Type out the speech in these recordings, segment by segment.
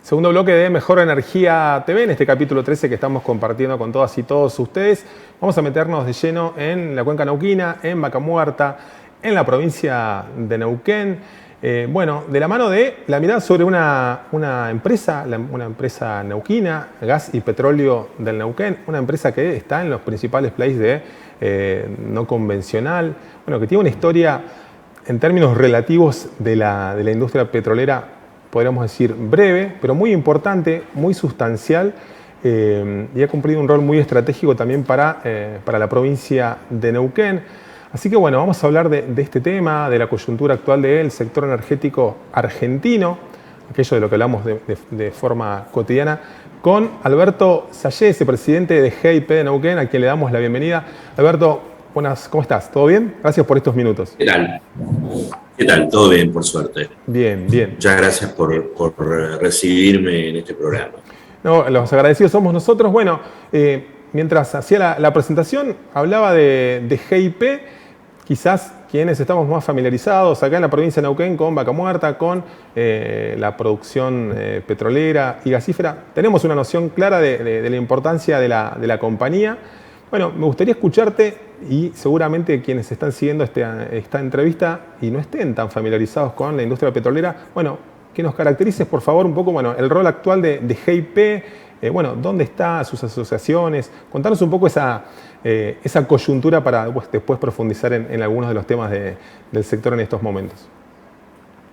Segundo bloque de Mejor Energía TV, en este capítulo 13 que estamos compartiendo con todas y todos ustedes. Vamos a meternos de lleno en la cuenca neuquina, en Vaca Muerta, en la provincia de Neuquén. De la mano de la mirada sobre una empresa neuquina, Gas y Petróleo del Neuquén, una empresa que está en los principales plays de no convencional, que tiene una historia en términos relativos de la industria petrolera, podríamos decir breve, pero muy importante, muy sustancial, y ha cumplido un rol muy estratégico también para la provincia de Neuquén. Así que vamos a hablar de este tema, de la coyuntura actual del sector energético argentino, aquello de lo que hablamos de forma cotidiana, con Alberto Sallese, presidente de GIP de Neuquén, a quien le damos la bienvenida. Alberto, buenas, ¿cómo estás? ¿Todo bien? Gracias por estos minutos. ¿Qué tal? ¿Qué tal? Todo bien, por suerte. Bien, bien. Muchas gracias por recibirme en este programa. No, los agradecidos somos nosotros. Mientras hacía la presentación, hablaba de GIP, quizás quienes estamos más familiarizados acá en la provincia de Neuquén con Vaca Muerta, con la producción petrolera y gasífera. Tenemos una noción clara de la importancia de la compañía. Me gustaría escucharte, y seguramente quienes están siguiendo esta entrevista y no estén tan familiarizados con la industria petrolera, que nos caracterices, por favor, un poco el rol actual de GIP, dónde están sus asociaciones. Contanos un poco esa coyuntura para después profundizar en algunos de los temas del sector en estos momentos.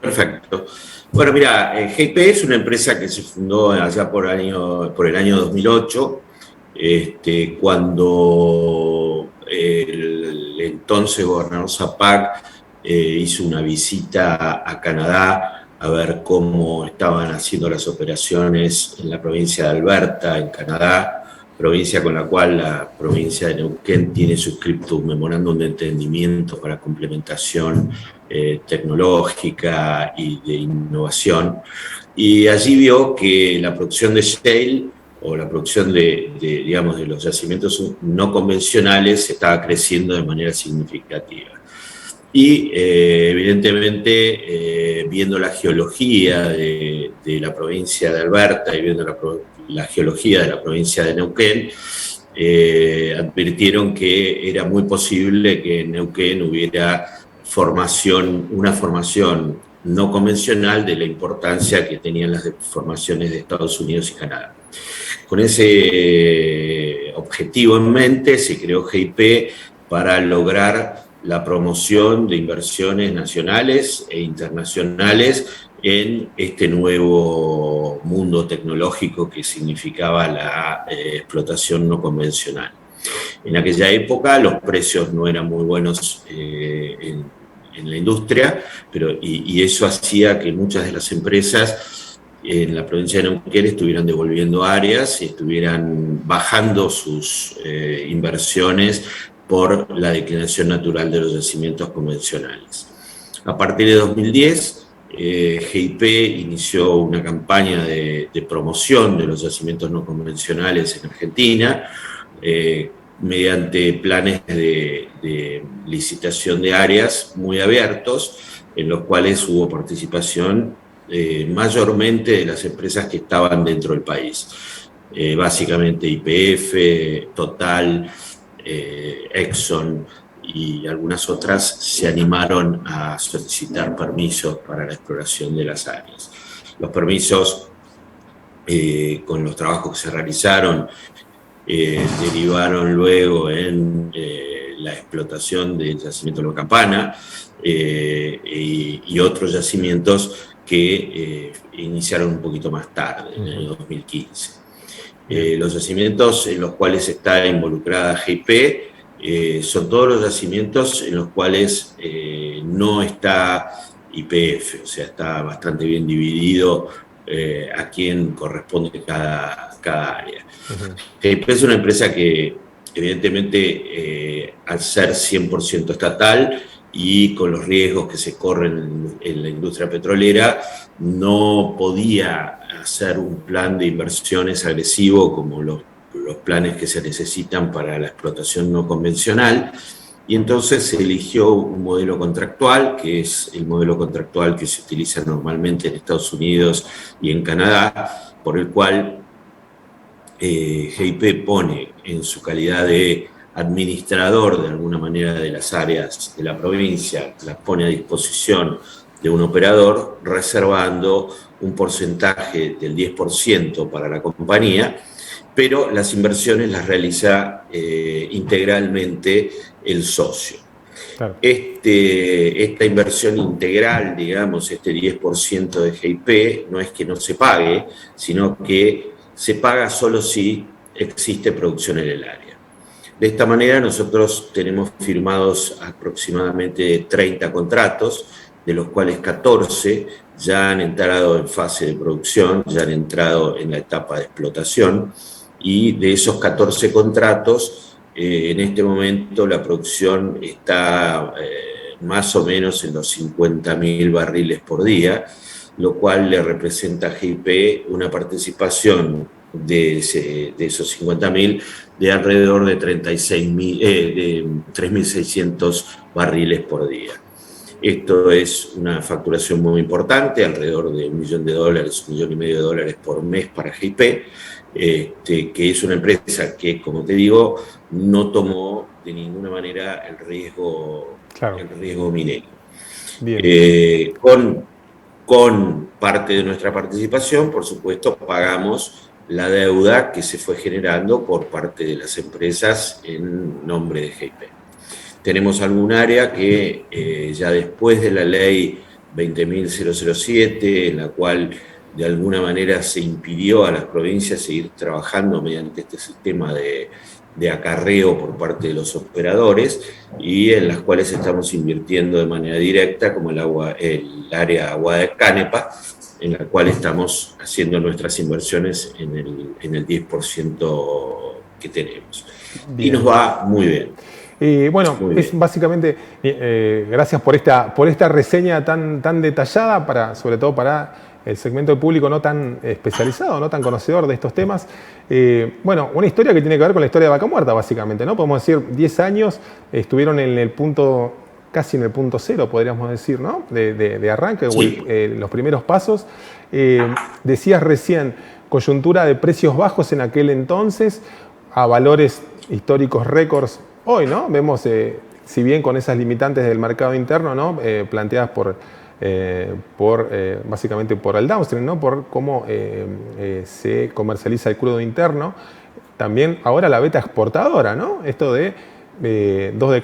Perfecto. GIP es una empresa que se fundó allá por el año 2008, cuando el entonces gobernador Zapac hizo una visita a Canadá a ver cómo estaban haciendo las operaciones en la provincia de Alberta, en Canadá, provincia con la cual la provincia de Neuquén tiene suscrito un memorándum de entendimiento para complementación tecnológica y de innovación. Y allí vio que la producción de shale, o la producción de los yacimientos no convencionales, estaba creciendo de manera significativa. Y evidentemente, viendo la geología de la provincia de Alberta y viendo la geología de la provincia de Neuquén, advirtieron que era muy posible que en Neuquén hubiera una formación no convencional de la importancia que tenían las formaciones de Estados Unidos y Canadá. Con ese objetivo en mente se creó GIP para lograr la promoción de inversiones nacionales e internacionales en este nuevo mundo tecnológico que significaba la explotación no convencional. En aquella época los precios no eran muy buenos en la industria, y eso hacía que muchas de las empresas en la provincia de Neuquén estuvieran devolviendo áreas y estuvieran bajando sus inversiones por la declinación natural de los yacimientos convencionales. A partir de 2010, GIP inició una campaña de promoción de los yacimientos no convencionales en Argentina, mediante planes de licitación de áreas muy abiertos, en los cuales hubo participación mayormente de las empresas que estaban dentro del país. Básicamente YPF, Total, Exxon y algunas otras se animaron a solicitar permisos para la exploración de las áreas. Los permisos, con los trabajos que se realizaron, derivaron luego en la explotación del yacimiento de La Campana y otros yacimientos que iniciaron un poquito más tarde, en el año 2015. Los yacimientos en los cuales está involucrada GIP son todos los yacimientos en los cuales no está YPF, o sea, está bastante bien dividido a quién corresponde cada área. GIP es una empresa que, evidentemente, al ser 100% estatal y con los riesgos que se corren en la industria petrolera, no podía hacer un plan de inversiones agresivo como los planes que se necesitan para la explotación no convencional, y entonces se eligió un modelo contractual, que es el modelo contractual que se utiliza normalmente en Estados Unidos y en Canadá, por el cual GIP pone en su calidad de administrador de alguna manera de las áreas de la provincia, las pone a disposición de un operador, reservando un porcentaje del 10% para la compañía, pero las inversiones las realiza integralmente el socio. Claro. Esta inversión integral, digamos, este 10% de GIP, no es que no se pague, sino que se paga solo si existe producción en el área. De esta manera nosotros tenemos firmados aproximadamente 30 contratos, de los cuales 14 ya han entrado en fase de producción, ya han entrado en la etapa de explotación, y de esos 14 contratos, en este momento la producción está más o menos en los 50.000 barriles por día, lo cual le representa a GIP una participación de esos 50.000 de alrededor de 3.600 barriles por día. Esto es una facturación muy importante, alrededor de $1 millón, $1,5 millones por mes para GIP, que es una empresa que, como te digo, no tomó de ninguna manera el riesgo, claro, el riesgo minero. Con parte de nuestra participación, por supuesto, pagamos la deuda que se fue generando por parte de las empresas en nombre de GIP. Tenemos algún área que ya después de la ley 20.007, en la cual de alguna manera se impidió a las provincias seguir trabajando mediante este sistema de acarreo por parte de los operadores, y en las cuales estamos invirtiendo de manera directa, como el área Agua de Canepa, en la cual estamos haciendo nuestras inversiones en el 10% que tenemos. Bien. Y nos va muy bien. Bueno, muy bien. Es básicamente, gracias por esta reseña tan detallada, sobre todo para el segmento de público no tan especializado, no tan conocedor de estos temas. Bueno, una historia que tiene que ver con la historia de Vaca Muerta, básicamente, ¿no? Podemos decir, 10 años estuvieron en el punto, casi en el punto cero, podríamos decir, ¿no? De arranque, sí. Los primeros pasos. Decías recién, coyuntura de precios bajos en aquel entonces, a valores históricos récords hoy, ¿no? Vemos, si bien con esas limitantes del mercado interno, ¿no? Planteadas básicamente por el downstream, ¿no? Por cómo se comercializa el crudo interno. También ahora la beta exportadora, ¿no? Esto de 2 de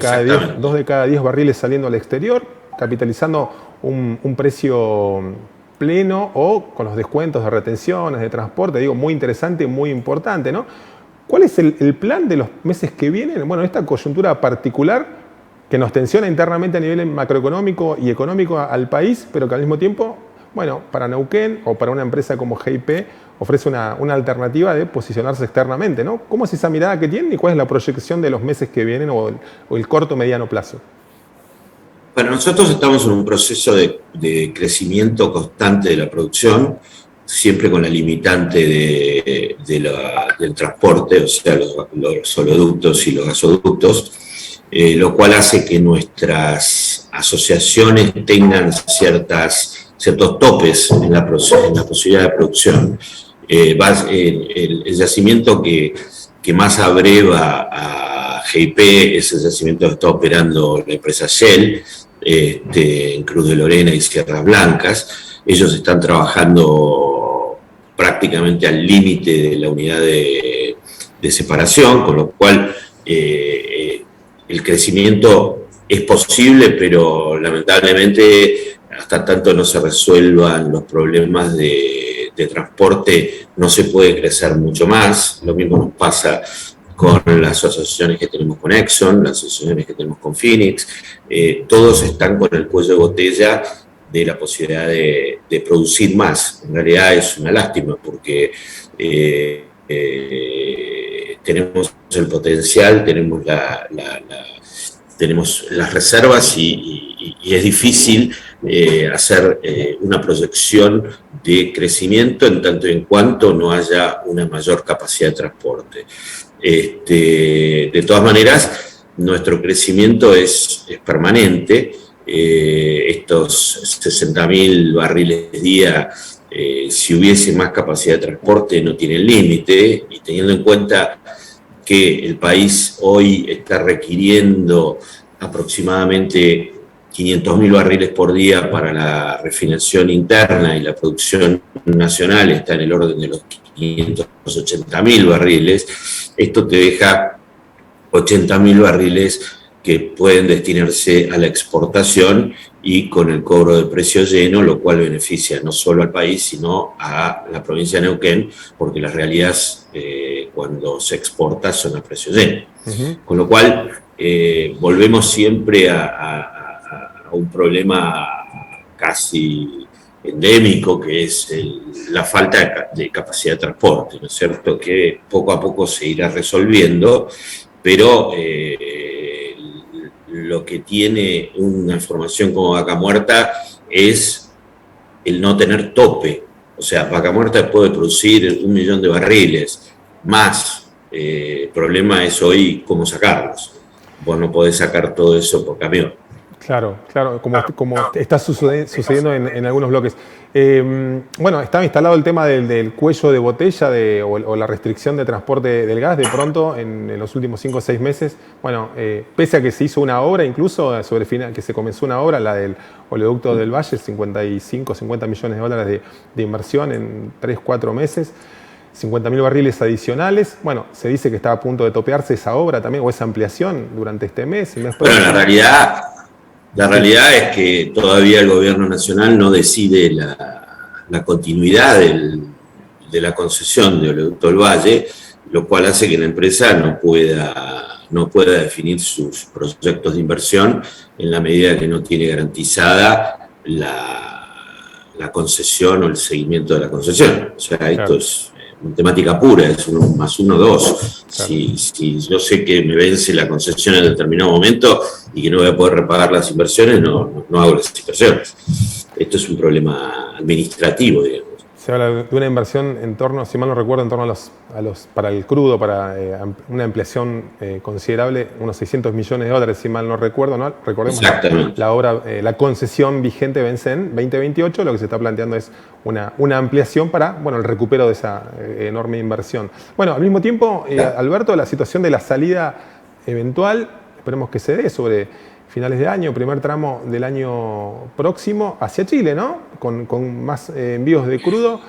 cada 10 barriles saliendo al exterior, capitalizando un precio pleno o con los descuentos de retenciones, de transporte. Digo, muy interesante, muy importante, ¿no? ¿Cuál es el plan de los meses que vienen? Bueno, esta coyuntura particular que nos tensiona internamente a nivel macroeconómico y económico al país, pero que al mismo tiempo, bueno, para Neuquén o para una empresa como GIP ofrece una alternativa de posicionarse externamente, ¿no? ¿Cómo es esa mirada que tienen y cuál es la proyección de los meses que vienen o el corto o mediano plazo? Bueno, nosotros estamos en un proceso de crecimiento constante de la producción, siempre con la limitante del transporte, o sea, los oleoductos y los gasoductos, lo cual hace que nuestras asociaciones tengan ciertos topes en la posibilidad de producción. El yacimiento que más abreva a GIP es el yacimiento que está operando la empresa Shell, en Cruz de Lorena y Sierras Blancas. Ellos están trabajando prácticamente al límite de la unidad de separación, con lo cual el crecimiento es posible, pero lamentablemente hasta tanto no se resuelvan los problemas de transporte, no se puede crecer mucho más. Lo mismo nos pasa con las asociaciones que tenemos con Exxon, las asociaciones que tenemos con Phoenix. Todos están con el cuello de botella de la posibilidad de producir más. En realidad es una lástima porque tenemos el potencial, tenemos tenemos las reservas y es difícil hacer una proyección de crecimiento en tanto y en cuanto no haya una mayor capacidad de transporte. De todas maneras, nuestro crecimiento es permanente. Estos 60.000 barriles día, si hubiese más capacidad de transporte, no tienen límite, y teniendo en cuenta que el país hoy está requiriendo aproximadamente 500.000 barriles por día para la refinación interna, y la producción nacional está en el orden de los 580.000 barriles, esto te deja 80.000 barriles que pueden destinarse a la exportación y con el cobro de precio lleno, lo cual beneficia no solo al país, sino a la provincia de Neuquén, porque las realidades cuando se exporta son a precio lleno. Con lo cual, volvemos siempre a un problema casi endémico, que es la falta de capacidad de transporte, ¿no es cierto?, que poco a poco se irá resolviendo, pero lo que tiene una formación como Vaca Muerta es el no tener tope. O sea, Vaca Muerta puede producir 1 millón de barriles más. El problema es hoy cómo sacarlos. Vos no podés sacar todo eso por camión. Claro, como está sucediendo en algunos bloques. Bueno, estaba instalado el tema del cuello de botella o la restricción de transporte del gas de pronto en los últimos 5 o 6 meses. Bueno, pese a que se hizo una obra, incluso que se comenzó una obra, la del oleoducto del Valle, 50 millones de dólares de inversión en 3-4 meses. 50.000 barriles adicionales. Bueno, se dice que está a punto de topearse esa obra también, o esa ampliación durante este mes. Bueno, la realidad es que todavía el gobierno nacional no decide la continuidad de la concesión de Oleoducto del Valle, lo cual hace que la empresa no pueda definir sus proyectos de inversión en la medida que no tiene garantizada la concesión o el seguimiento de la concesión. O sea, esto es matemática pura, es 1 más 1, 2. Claro. Si yo sé que me vence la concesión en determinado momento y que no voy a poder repagar las inversiones, no hago las inversiones. Esto es un problema administrativo, digamos. Se habla de una inversión en torno, si mal no recuerdo, en torno para el crudo, para una ampliación considerable, unos 600 millones de dólares, si mal no recuerdo, ¿no? Recordemos la obra, la concesión vigente vence en 2028, lo que se está planteando es una ampliación para, bueno, el recupero de esa enorme inversión. Bueno, al mismo tiempo, Alberto, la situación de la salida eventual, esperemos que se dé sobre finales de año, primer tramo del año próximo, hacia Chile, ¿no? Con más envíos de crudo.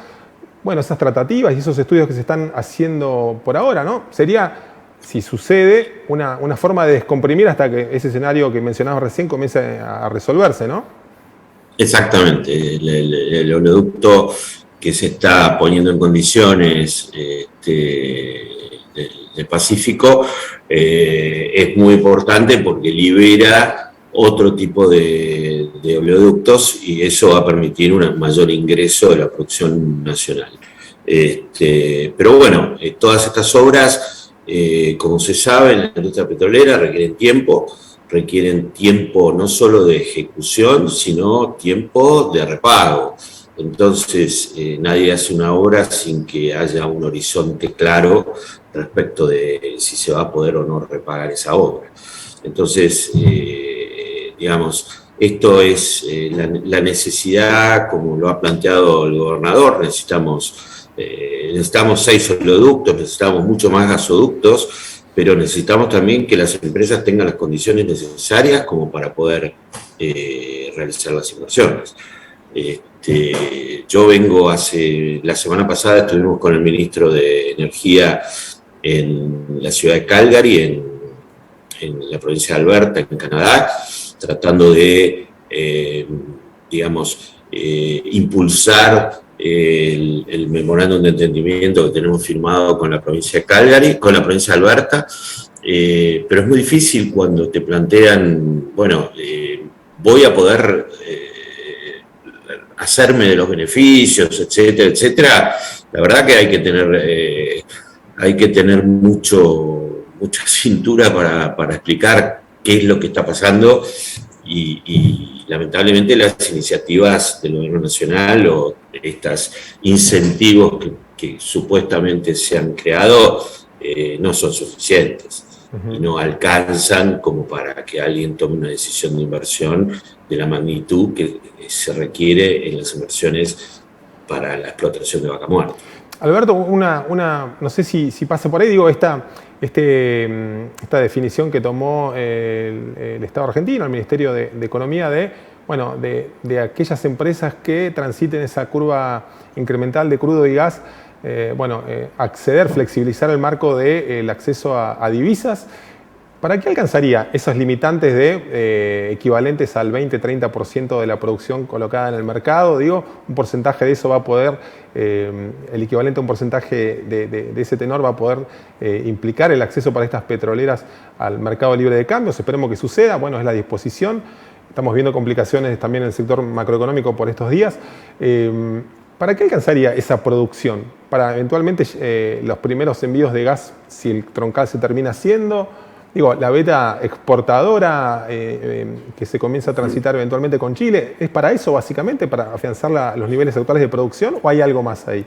Bueno, esas tratativas y esos estudios que se están haciendo por ahora, ¿no? Sería, si sucede, una forma de descomprimir hasta que ese escenario que mencionabas recién comience a resolverse, ¿no? Exactamente. El oleoducto que se está poniendo en condiciones del Pacífico es muy importante porque libera otro tipo de oleoductos y eso va a permitir un mayor ingreso de la producción nacional. Pero bueno, todas estas obras, como se sabe, en la industria petrolera requieren tiempo no solo de ejecución, sino tiempo de repago. Entonces, nadie hace una obra sin que haya un horizonte claro respecto de si se va a poder o no repagar esa obra. Entonces, digamos, esto es la necesidad, como lo ha planteado el gobernador, necesitamos 6 oleoductos, necesitamos mucho más gasoductos, pero necesitamos también que las empresas tengan las condiciones necesarias como para poder realizar las inversiones. Yo vengo la semana pasada estuvimos con el ministro de Energía en la ciudad de Calgary, en la provincia de Alberta, en Canadá, tratando de, impulsar el memorándum de entendimiento que tenemos firmado con la provincia de Calgary, con la provincia de Alberta, pero es muy difícil cuando te plantean, bueno, voy a poder hacerme de los beneficios, etcétera, etcétera. La verdad que hay que tener mucha cintura para explicar qué es lo que está pasando y lamentablemente las iniciativas del gobierno nacional o estos incentivos que supuestamente se han creado no son suficientes. y no alcanzan como para que alguien tome una decisión de inversión de la magnitud que se requiere en las inversiones para la explotación de vaca muerta. Alberto, no sé si pasa por ahí, digo, esta definición que tomó el Estado argentino, el Ministerio de Economía, de aquellas empresas que transiten esa curva incremental de crudo y gas, acceder, flexibilizar el marco del acceso a divisas. ¿Para qué alcanzaría esos limitantes equivalentes al 20-30% de la producción colocada en el mercado? Digo, un porcentaje de eso va a poder, el equivalente a un porcentaje de ese tenor va a poder implicar el acceso para estas petroleras al mercado libre de cambios. Esperemos que suceda, bueno, es la disposición. Estamos viendo complicaciones también en el sector macroeconómico por estos días. ¿Para qué alcanzaría esa producción? Para eventualmente los primeros envíos de gas, si el troncal se termina haciendo. Digo, la beta exportadora que se comienza a transitar eventualmente con Chile, ¿es para eso básicamente, para afianzar los niveles actuales de producción o hay algo más ahí?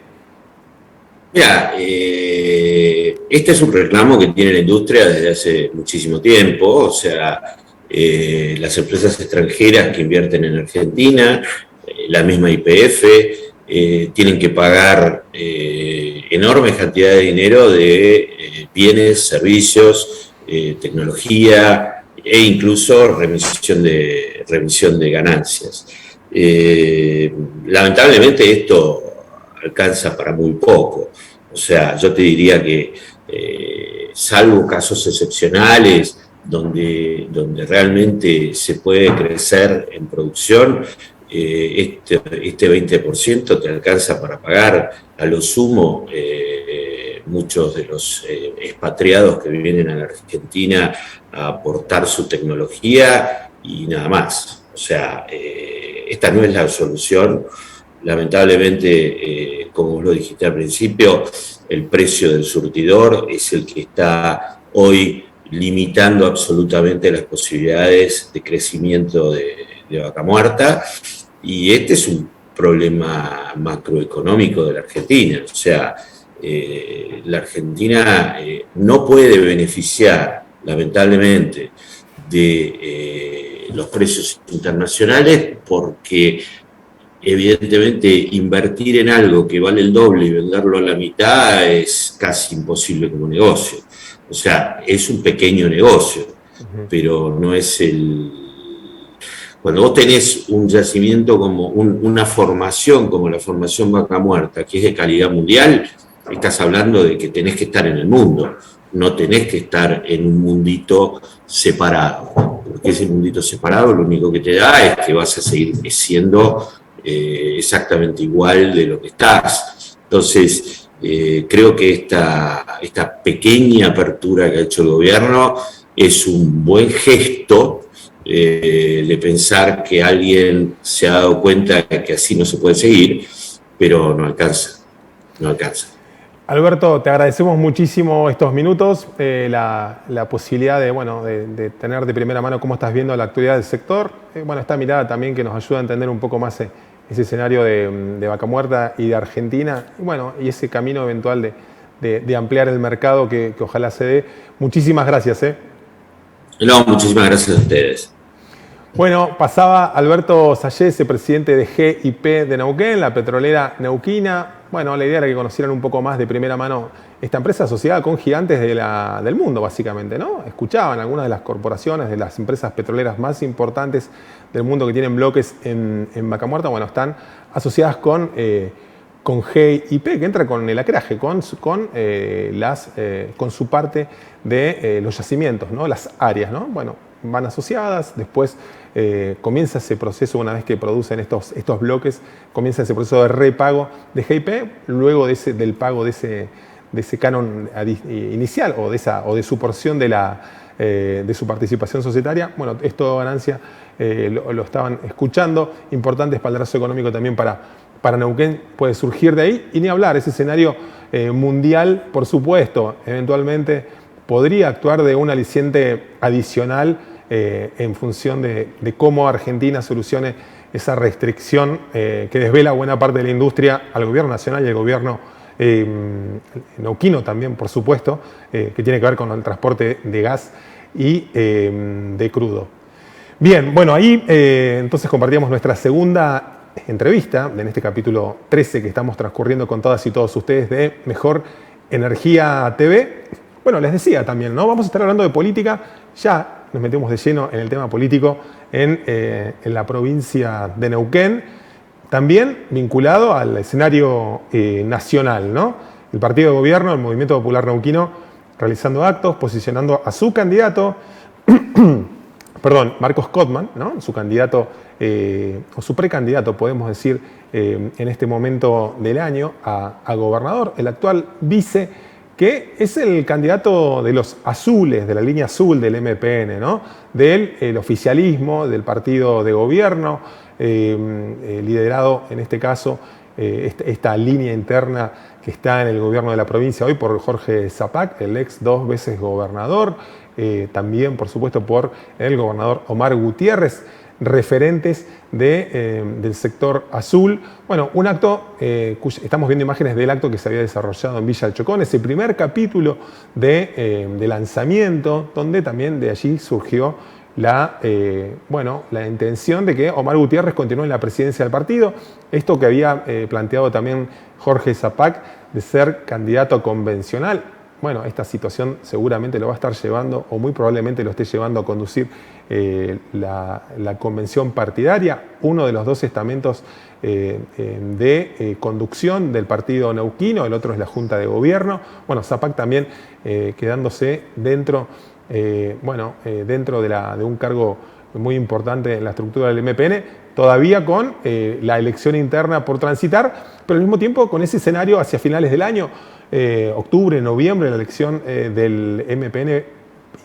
Mira, este es un reclamo que tiene la industria desde hace muchísimo tiempo, o sea, las empresas extranjeras que invierten en Argentina, la misma YPF, tienen que pagar enormes cantidades de dinero de bienes, servicios, tecnología e incluso remisión de ganancias. Lamentablemente esto alcanza para muy poco. O sea, yo te diría que salvo casos excepcionales donde realmente se puede crecer en producción, este 20% te alcanza para pagar a lo sumo muchos de los expatriados que vienen a la Argentina a aportar su tecnología y nada más. O sea, esta no es la solución. Lamentablemente, como lo dijiste al principio, el precio del surtidor es el que está hoy limitando absolutamente las posibilidades de crecimiento de vaca muerta, y este es un problema macroeconómico de la Argentina. O sea, la Argentina no puede beneficiar, lamentablemente, de los precios internacionales porque, evidentemente, invertir en algo que vale el doble y venderlo a la mitad es casi imposible como negocio. O sea, es un pequeño negocio, pero no es el... Cuando vos tenés un yacimiento como una formación como la formación Vaca Muerta, que es de calidad mundial, estás hablando de que tenés que estar en el mundo, no tenés que estar en un mundito separado, porque ese mundito separado lo único que te da es que vas a seguir siendo exactamente igual de lo que estás. Entonces, creo que esta pequeña apertura que ha hecho el gobierno es un buen gesto de pensar que alguien se ha dado cuenta de que así no se puede seguir, pero no alcanza. Alberto, te agradecemos muchísimo estos minutos, la posibilidad de tener de primera mano cómo estás viendo la actualidad del sector. Esta mirada también que nos ayuda a entender un poco más ese escenario de Vaca Muerta y de Argentina, y ese camino eventual de ampliar el mercado que ojalá se dé. Muchísimas gracias. No, muchísimas gracias a ustedes. Bueno, pasaba Alberto Sallese, presidente de GIP de Neuquén, la petrolera neuquina. La idea era que conocieran un poco más de primera mano esta empresa asociada con gigantes del mundo, básicamente, ¿no? Escuchaban algunas de las corporaciones, de las empresas petroleras más importantes del mundo que tienen bloques en Vaca Muerta, están asociadas con GIP, que entra con el acreaje, con su parte de los yacimientos, ¿no? Las áreas, ¿no? Van asociadas, después comienza ese proceso, una vez que producen estos bloques, comienza ese proceso de repago de GIP, luego del pago de ese canon inicial o de su porción de su participación societaria. Es todo ganancia, lo estaban escuchando, importante espaldarazo económico también para Neuquén puede surgir de ahí, y ni hablar, ese escenario mundial, por supuesto, eventualmente podría actuar de un aliciente adicional en función de cómo Argentina solucione esa restricción que desvela buena parte de la industria al gobierno nacional y al gobierno Neuquino también, por supuesto, que tiene que ver con el transporte de gas y de crudo. Bien, bueno, ahí entonces compartíamos nuestra segunda entrevista en este capítulo 13 que estamos transcurriendo con todas y todos ustedes de Mejor Energía TV. Bueno, les decía también, ¿no? Vamos a estar hablando de política, ya nos metemos de lleno en el tema político en la provincia de Neuquén, también vinculado al escenario nacional, ¿no? El partido de gobierno, el Movimiento Popular Neuquino, realizando actos, posicionando a su candidato, Marcos Codman, ¿no? Su candidato, o su precandidato, podemos decir, en este momento del año a gobernador, el actual vice, que es el candidato de los azules, de la línea azul del MPN, ¿no? Del oficialismo, del partido de gobierno, liderado en este caso, esta línea interna que está en el gobierno de la provincia hoy por Jorge Zapac, el ex 2 veces gobernador, también por supuesto por el gobernador Omar Gutiérrez, referentes del sector azul. Bueno, un acto, estamos viendo imágenes del acto que se había desarrollado en Villa del Chocón, ese primer capítulo de lanzamiento, donde también de allí surgió la intención de que Omar Gutiérrez continúe en la presidencia del partido. Esto que había planteado también Jorge Zapac de ser candidato convencional. Bueno, esta situación seguramente lo va a estar llevando, o muy probablemente lo esté llevando a conducir la convención partidaria, uno de los dos estamentos de conducción del partido neuquino, el otro es la Junta de Gobierno. Bueno, Zapac también quedándose dentro de un cargo muy importante en la estructura del MPN, todavía con la elección interna por transitar, pero al mismo tiempo con ese escenario hacia finales del año, octubre, noviembre, la elección del MPN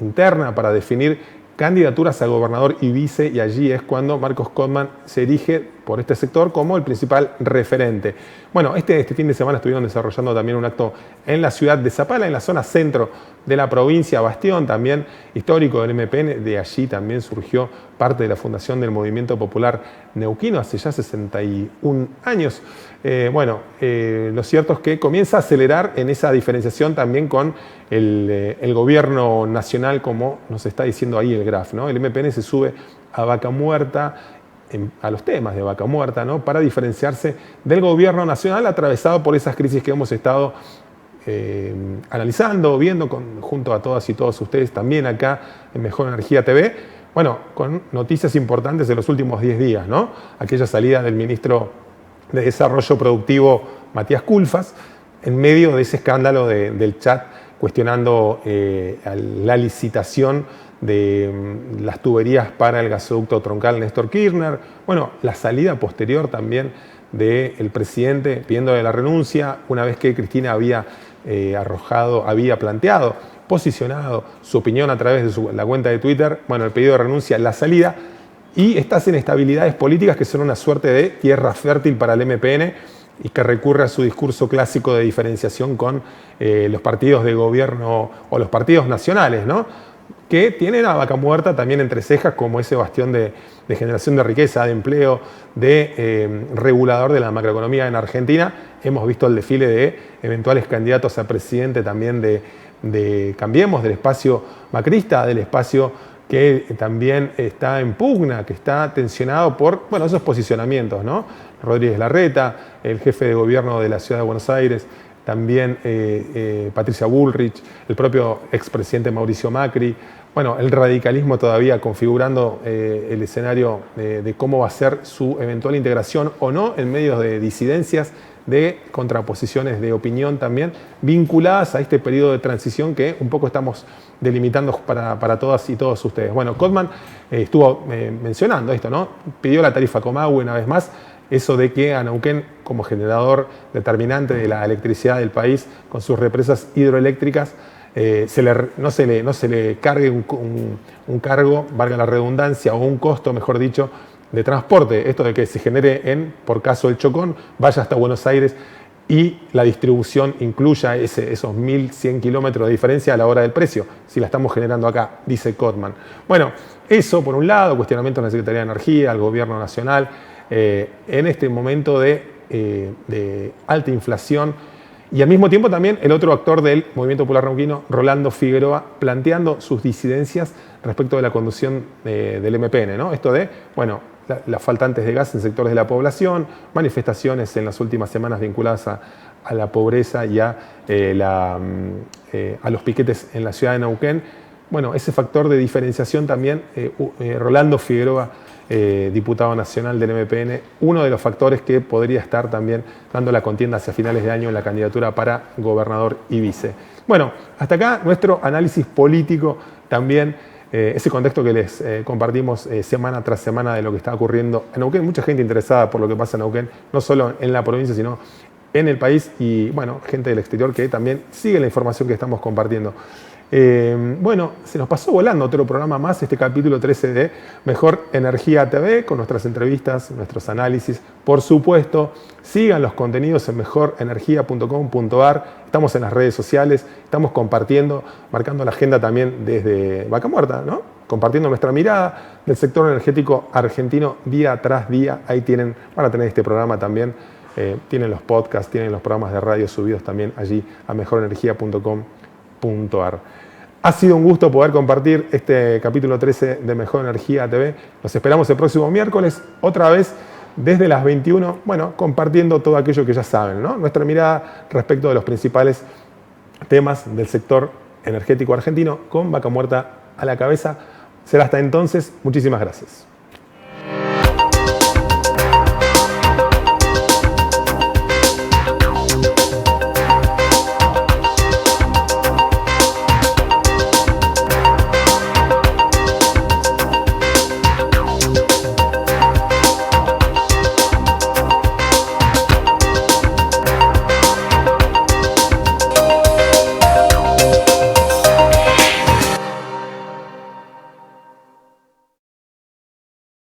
interna para definir candidaturas a gobernador y vice, y allí es cuando Marcos Codman se erige por este sector como el principal referente. Bueno, este fin de semana estuvieron desarrollando también un acto en la ciudad de Zapala, en la zona centro de la provincia, bastión también histórico del MPN. De allí también surgió parte de la fundación del Movimiento Popular Neuquino hace ya 61 años. Lo cierto es que comienza a acelerar en esa diferenciación también con el gobierno nacional, como nos está diciendo ahí el graf, ¿no? El MPN se sube a vaca muerta, a los temas de vaca muerta, ¿no? Para diferenciarse del gobierno nacional atravesado por esas crisis que hemos estado analizando, viendo junto a todas y todos ustedes también acá en Mejor Energía TV. Bueno, con noticias importantes de los últimos 10 días, ¿no? Aquella salida del ministro de Desarrollo Productivo, Matías Culfas, en medio de ese escándalo del chat cuestionando la licitación de las tuberías para el gasoducto troncal Néstor Kirchner. Bueno, la salida posterior también del presidente pidiendo la renuncia, una vez que Cristina había planteado, posicionado su opinión a través de la cuenta de Twitter. Bueno, el pedido de renuncia, la salida y estas inestabilidades políticas que son una suerte de tierra fértil para el MPN y que recurre a su discurso clásico de diferenciación con los partidos de gobierno o los partidos nacionales, ¿no? Que tienen a vaca muerta también entre cejas como ese bastión de generación de riqueza, de empleo, de regulador de la macroeconomía en Argentina. Hemos visto el desfile de eventuales candidatos a presidente también de Cambiemos, del espacio macrista, del espacio que también está en pugna, que está tensionado por esos posicionamientos, ¿no? Rodríguez Larreta, el jefe de gobierno de la Ciudad de Buenos Aires, también Patricia Bullrich, el propio expresidente Mauricio Macri. Bueno, el radicalismo todavía configurando el escenario de cómo va a ser su eventual integración o no en medios de disidencias, de contraposiciones de opinión también, vinculadas a este periodo de transición que un poco estamos delimitando para todas y todos ustedes. Bueno, Codman estuvo mencionando esto, ¿no? Pidió la tarifa Comahue una vez más, eso de que a Neuquén, como generador determinante de la electricidad del país, con sus represas hidroeléctricas, no se le cargue un cargo, valga la redundancia, o un costo, mejor dicho, de transporte. Esto de que se genere por caso el Chocón, vaya hasta Buenos Aires y la distribución incluya esos 1.100 kilómetros de diferencia a la hora del precio, si la estamos generando acá, dice Codman. Bueno, eso por un lado, cuestionamiento en la Secretaría de Energía, al Gobierno Nacional, en este momento de alta inflación Y al mismo tiempo también el otro actor del Movimiento Popular Neuquino, Rolando Figueroa, planteando sus disidencias respecto de la conducción del MPN, ¿no? Esto de, bueno, las faltantes de gas en sectores de la población, manifestaciones en las últimas semanas vinculadas a la pobreza y a los piquetes en la ciudad de Neuquén. Bueno, ese factor de diferenciación también, Rolando Figueroa, diputado nacional del MPN, uno de los factores que podría estar también dando la contienda hacia finales de año en la candidatura para gobernador y vice. Bueno, hasta acá nuestro análisis político también, ese contexto que les compartimos semana tras semana de lo que está ocurriendo en Neuquén. Mucha gente interesada por lo que pasa en Neuquén, no solo en la provincia, sino en el país y, bueno, gente del exterior que también sigue la información que estamos compartiendo. Bueno, se nos pasó volando otro programa más, este capítulo 13 de Mejor Energía TV, con nuestras entrevistas, nuestros análisis. Por supuesto, sigan los contenidos en mejorenergia.com.ar. Estamos en las redes sociales, estamos compartiendo, marcando la agenda también desde Vaca Muerta, ¿no? Compartiendo nuestra mirada del sector energético argentino día tras día. Ahí van a tener este programa también. Tienen los podcasts, tienen los programas de radio subidos también allí a mejorenergia.com.ar. Ha sido un gusto poder compartir este capítulo 13 de Mejor Energía TV. Los esperamos el próximo miércoles, otra vez desde las 21, bueno, compartiendo todo aquello que ya saben, ¿no? Nuestra mirada respecto de los principales temas del sector energético argentino, con Vaca Muerta a la cabeza. Será hasta entonces. Muchísimas gracias.